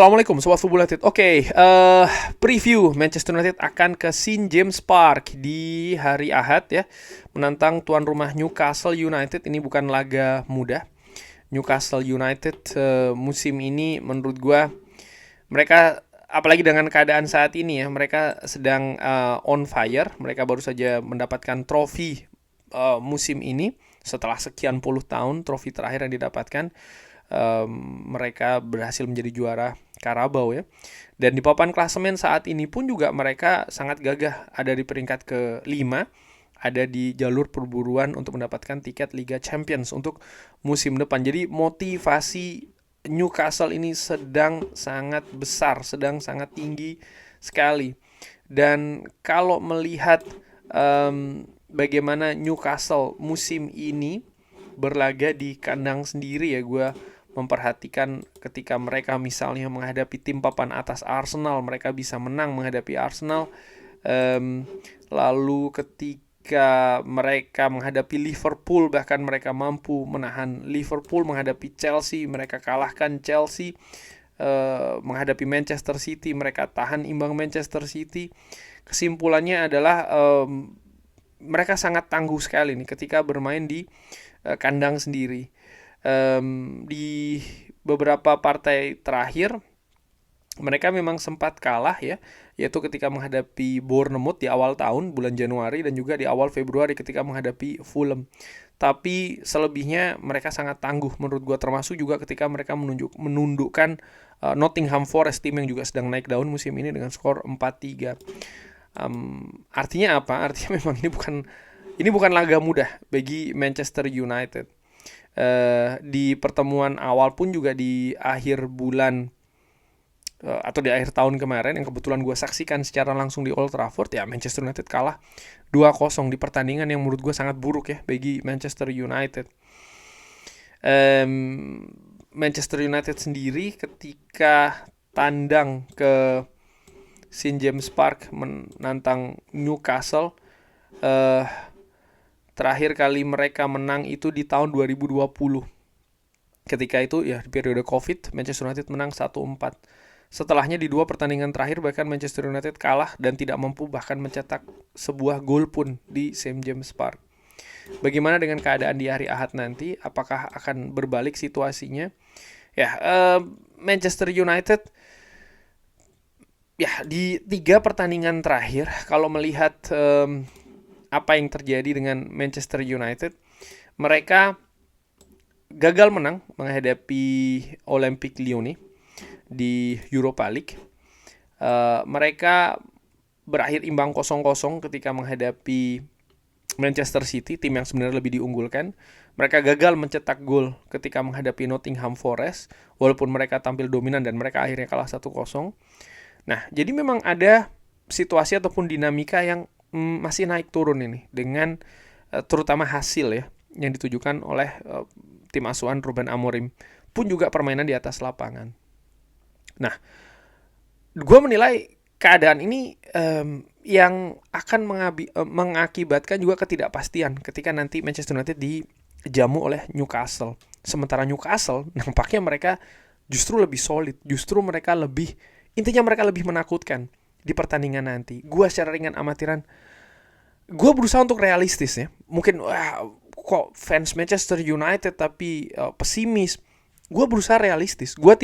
Assalamualaikum Sobat Football United. Preview Manchester United akan ke St. James Park di hari Ahad ya, menantang tuan rumah Newcastle United. Ini bukan laga mudah. Newcastle United musim ini menurut gua, mereka apalagi dengan keadaan saat ini ya, mereka sedang on fire. Mereka baru saja mendapatkan trofi musim ini setelah sekian puluh tahun. Trofi terakhir yang didapatkan, mereka berhasil menjadi juara Carabao ya. Dan di papan klasemen saat ini pun juga mereka sangat gagah, ada di peringkat ke-5, ada di jalur perburuan untuk mendapatkan tiket Liga Champions untuk musim depan. Jadi motivasi Newcastle ini sedang sangat besar, sedang sangat tinggi sekali. Dan kalau melihat bagaimana Newcastle musim ini berlaga di kandang sendiri ya, gue memperhatikan ketika mereka misalnya menghadapi tim papan atas Arsenal, mereka bisa menang menghadapi Arsenal. Lalu ketika mereka menghadapi Liverpool, bahkan mereka mampu menahan Liverpool. Menghadapi Chelsea, mereka kalahkan Chelsea. Menghadapi Manchester City, mereka tahan imbang Manchester City. Kesimpulannya adalah mereka sangat tangguh sekali nih ketika bermain di kandang sendiri. Di beberapa partai terakhir mereka memang sempat kalah ya, yaitu ketika menghadapi Bournemouth di awal tahun bulan Januari dan juga di awal Februari ketika menghadapi Fulham. Tapi selebihnya mereka sangat tangguh menurut gua, termasuk juga ketika mereka menundukkan Nottingham Forest, tim yang juga sedang naik daun musim ini, dengan skor 4-3. Artinya apa? Artinya memang ini bukan laga mudah bagi Manchester United. Di pertemuan awal pun juga di akhir bulan atau di akhir tahun kemarin yang kebetulan gue saksikan secara langsung di Old Trafford ya, Manchester United kalah 2-0 di pertandingan yang menurut gue sangat buruk ya bagi Manchester United. Manchester United sendiri ketika tandang ke St. James Park menantang Newcastle, terakhir kali mereka menang itu di tahun 2020. Ketika itu ya di periode Covid, Manchester United menang 1-4. Setelahnya di dua pertandingan terakhir bahkan Manchester United kalah dan tidak mampu bahkan mencetak sebuah gol pun di St. James Park. Bagaimana dengan keadaan di hari Ahad nanti? Apakah akan berbalik situasinya? Ya, Manchester United ya di 3 pertandingan terakhir, kalau melihat apa yang terjadi dengan Manchester United, mereka gagal menang menghadapi Olympique Lyon di Europa League. Mereka berakhir imbang 0-0 ketika menghadapi Manchester City, tim yang sebenarnya lebih diunggulkan. Mereka gagal mencetak gol ketika menghadapi Nottingham Forest, walaupun mereka tampil dominan dan mereka akhirnya kalah 1-0. Nah, jadi memang ada situasi ataupun dinamika yang masih naik turun ini, dengan terutama hasil ya yang ditujukan oleh tim asuhan Ruben Amorim, pun juga permainan di atas lapangan. Nah, gue menilai keadaan ini yang akan mengakibatkan juga ketidakpastian ketika nanti Manchester United dijamu oleh Newcastle. Sementara Newcastle nampaknya mereka justru lebih solid, justru mereka lebih menakutkan di pertandingan nanti. Gue secara ringan amatiran, gue berusaha untuk realistis ya. Mungkin kok fans Manchester United tapi pesimis. Gue berusaha realistis. Gue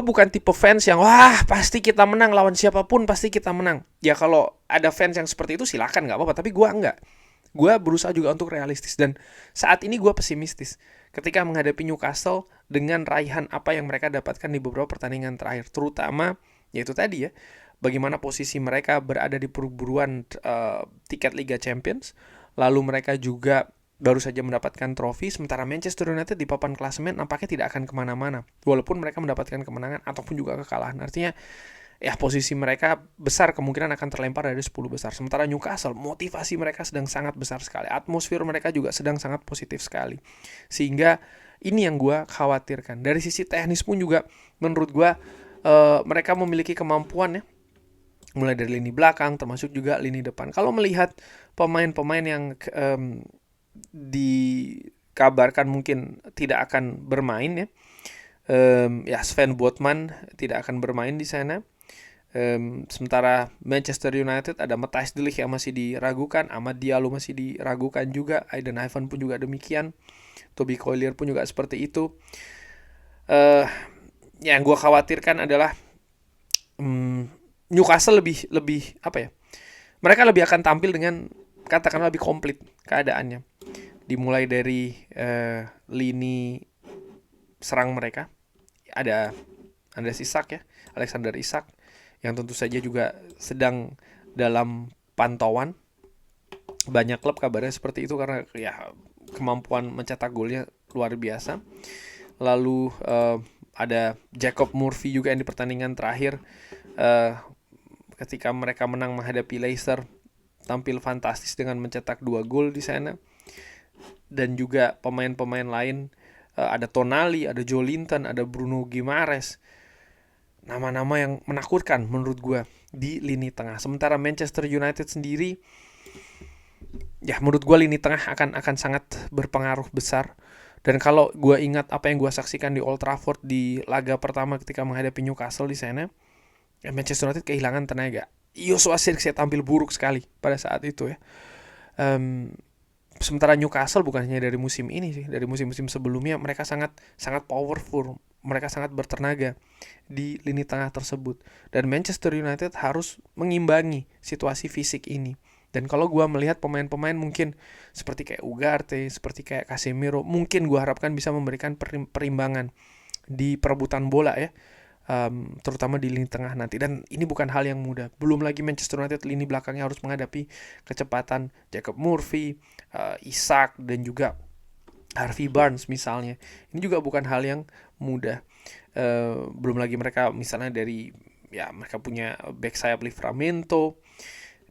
bukan tipe fans yang pasti kita menang, lawan siapapun pasti kita menang. Ya kalau ada fans yang seperti itu silakan, nggak apa-apa. Tapi gue enggak. Gue berusaha juga untuk realistis, dan saat ini gue pesimistis ketika menghadapi Newcastle dengan raihan apa yang mereka dapatkan di beberapa pertandingan terakhir, terutama yaitu tadi ya, bagaimana posisi mereka berada di perburuan tiket Liga Champions. Lalu mereka juga baru saja mendapatkan trofi, sementara Manchester United di papan klasemen nampaknya tidak akan kemana-mana, walaupun mereka mendapatkan kemenangan ataupun juga kekalahan. Artinya ya posisi mereka besar kemungkinan akan terlempar dari 10 besar. Sementara Newcastle, motivasi mereka sedang sangat besar sekali, atmosfer mereka juga sedang sangat positif sekali. Sehingga ini yang gue khawatirkan. Dari sisi teknis pun juga menurut gue mereka memiliki kemampuan ya, mulai dari lini belakang termasuk juga lini depan. Kalau melihat pemain-pemain yang dikabarkan mungkin tidak akan bermain ya, Ya Sven Botman tidak akan bermain di sana. Sementara Manchester United ada Matthijs de Ligt yang masih diragukan, Amad Diallo masih diragukan juga, Aiden Ivan pun juga demikian, Toby Collier pun juga seperti itu. Yang gue khawatirkan adalah Newcastle lebih apa ya? Mereka lebih akan tampil dengan katakanlah lebih komplit keadaannya. Dimulai dari lini serang mereka ada Andreas Isak ya, Alexander Isak yang tentu saja juga sedang dalam pantauan. Banyak klub kabarnya seperti itu karena ya kemampuan mencetak golnya luar biasa. Lalu ada Jacob Murphy juga yang di pertandingan terakhir ketika mereka menang menghadapi Leicester tampil fantastis dengan mencetak 2 gol di sana. Dan juga pemain-pemain lain ada Tonali, ada Joelinton, ada Bruno Guimaraes. Nama-nama yang menakutkan menurut gue di lini tengah. Sementara Manchester United sendiri, ya menurut gue lini tengah akan sangat berpengaruh besar. Dan kalau gue ingat apa yang gue saksikan di Old Trafford di laga pertama ketika menghadapi Newcastle di sana, ya Manchester United kehilangan tenaga. Joshua Zirkzee tampil buruk sekali pada saat itu ya. Sementara Newcastle bukan hanya dari musim ini sih, dari musim-musim sebelumnya mereka sangat powerful, mereka sangat bertenaga di lini tengah tersebut. Dan Manchester United harus mengimbangi situasi fisik ini. Dan kalau gue melihat pemain-pemain mungkin seperti kayak Ugarte, seperti kayak Casemiro, mungkin gue harapkan bisa memberikan perimbangan di perebutan bola ya. Terutama di lini tengah nanti. Dan ini bukan hal yang mudah. Belum lagi Manchester United lini belakangnya harus menghadapi kecepatan Jacob Murphy, Isak, dan juga Harvey Barnes misalnya. Ini juga bukan hal yang mudah. Belum lagi mereka misalnya dari ya mereka punya back sayap Livramento,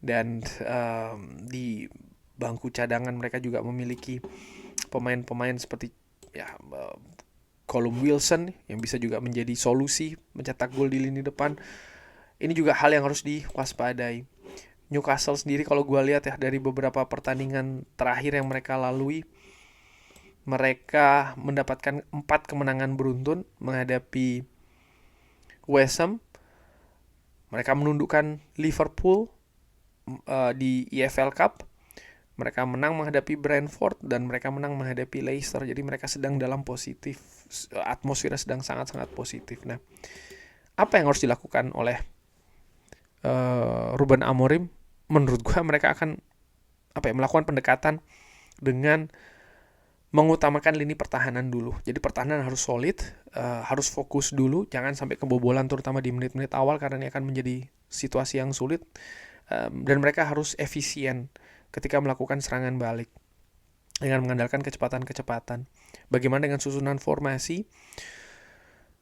dan di bangku cadangan mereka juga memiliki pemain-pemain seperti ya Callum Wilson yang bisa juga menjadi solusi mencetak gol di lini depan. Ini juga hal yang harus diwaspadai. Newcastle sendiri kalau gue lihat ya dari beberapa pertandingan terakhir yang mereka lalui, mereka mendapatkan 4 kemenangan beruntun menghadapi West Ham. Mereka menundukkan Liverpool di EFL Cup. Mereka menang menghadapi Brentford dan mereka menang menghadapi Leicester. Jadi mereka sedang dalam positif, atmosfernya sedang sangat-sangat positif. Nah, apa yang harus dilakukan oleh Ruben Amorim? Menurut gue mereka akan melakukan pendekatan dengan mengutamakan lini pertahanan dulu. Jadi pertahanan harus solid, harus fokus dulu, jangan sampai kebobolan terutama di menit-menit awal karena ini akan menjadi situasi yang sulit. Dan mereka harus efisien ketika melakukan serangan balik dengan mengandalkan kecepatan-kecepatan. Bagaimana dengan susunan formasi?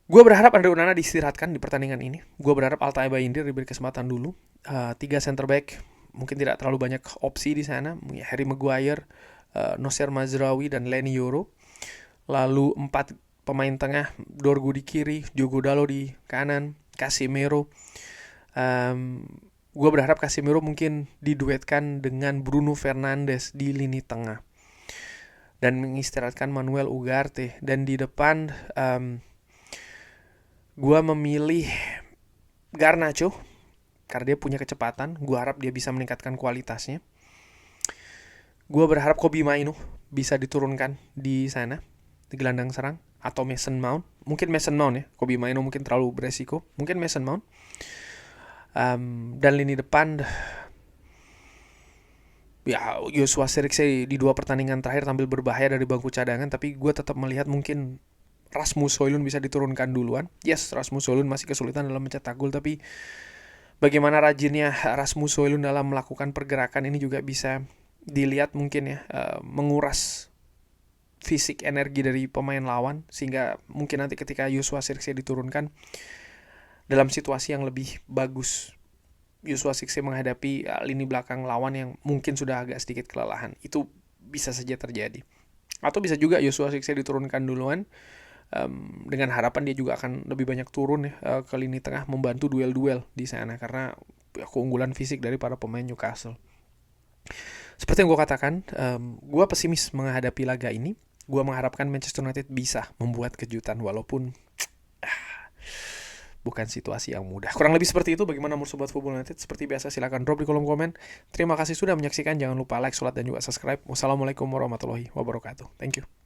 Gue berharap Andre Onana diistirahatkan di pertandingan ini. Gue berharap Altay Bayindir diberi kesempatan dulu. 3 center back, mungkin tidak terlalu banyak opsi di sana. Harry Maguire, Nocer Mazraoui, dan Leny Yoro. Lalu 4 pemain tengah, Dorgu di kiri, Diogo Dalot di kanan, Casemiro. Gue berharap Casemiro mungkin diduetkan dengan Bruno Fernandes di lini tengah dan mengistirahatkan Manuel Ugarte. Dan di depan gue memilih Garnacho karena dia punya kecepatan. Gue harap dia bisa meningkatkan kualitasnya. Gue berharap Kobbie Mainoo bisa diturunkan di sana di gelandang serang, atau Mason Mount. Mungkin Mason Mount ya, Kobbie Mainoo mungkin terlalu beresiko. Mungkin Mason Mount. Dan lini depan ya Joshua Zirkzee di 2 pertandingan terakhir tampil berbahaya dari bangku cadangan, tapi gue tetap melihat mungkin Rasmus Højlund bisa diturunkan duluan. Yes, Rasmus Højlund masih kesulitan dalam mencetak gol, tapi bagaimana rajinnya Rasmus Højlund dalam melakukan pergerakan ini juga bisa dilihat mungkin ya, menguras fisik energi dari pemain lawan, sehingga mungkin nanti ketika Joshua Zirkzee diturunkan dalam situasi yang lebih bagus, Joshua Zirkzee menghadapi lini belakang lawan yang mungkin sudah agak sedikit kelelahan. Itu bisa saja terjadi. Atau bisa juga Joshua Zirkzee diturunkan duluan, dengan harapan dia juga akan lebih banyak turun ya, ke lini tengah membantu duel-duel di sana karena keunggulan fisik dari para pemain Newcastle. Seperti yang gue katakan, gue pesimis menghadapi laga ini. Gue mengharapkan Manchester United bisa membuat kejutan walaupun bukan situasi yang mudah. Kurang lebih seperti itu. Bagaimana menurut Sobat Football United? Seperti biasa silahkan drop di kolom komen. Terima kasih sudah menyaksikan. Jangan lupa like, sholat, dan juga subscribe. Wassalamualaikum warahmatullahi wabarakatuh. Thank you.